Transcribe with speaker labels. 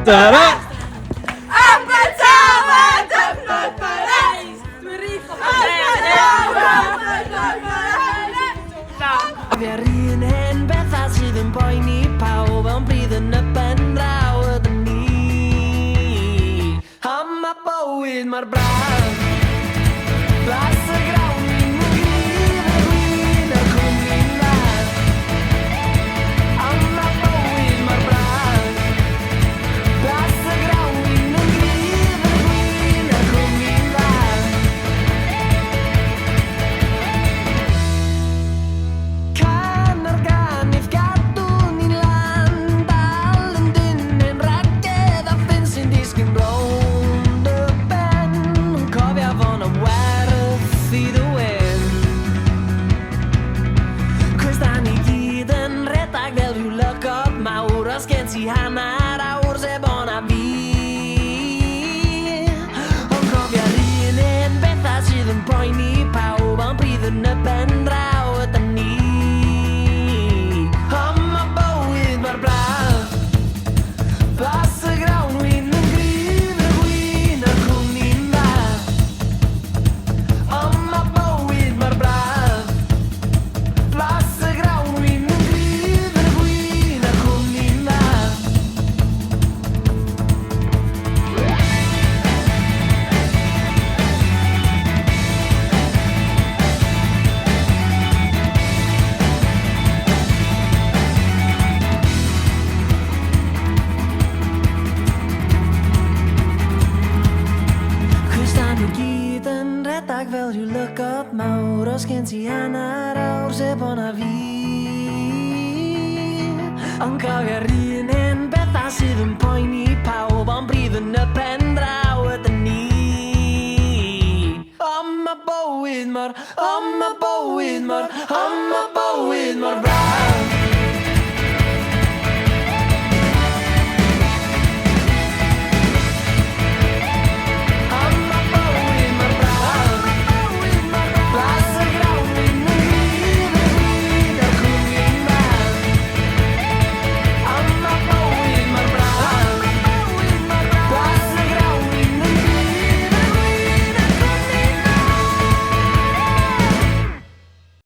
Speaker 1: Tara!
Speaker 2: Ang bansawa dapat parais
Speaker 3: Fjarin hen beth a sydd yn boeni pawb yn bydd yn y ben draw ydyn ni Am y bywyd mor braf Blas y grawn ni'n gryf y gwyn y cwmni'n dda Am y bywyd mor braf Blas y grawn ni'n gryf y gwyn y cwmni'n dda Can ar ganif gadw ni'n lan Dal yn dyn yn ragedd a ffyn sy'n disgyn rownd y ben Yn cofio fo'n am werth i ddwyn Cwys da ni gyd yn redag fel rhyw lygod mawr Os gen ti hanner awr sef o'na fi Ond cofio'r un bethau sydd yn poeni pawb Ond bydd yn y ben draw ydyn ni Am y bywyd mor braf Blas y grawn wyn yn gryf y gwyn y cwmni'n dda Am y bywyd mor braf Blas y grawn wyn yn gryf y gwyn y cwmni'n dda Cwys da ni gyd yn redag fel rhyw lygod mawr Os gen ti hanner awr sef o'na fi Ond cofio'r un bethau sydd yn poeni pawb Ond bryd yn y pen draw ydyn ni Am y bywyd mor braf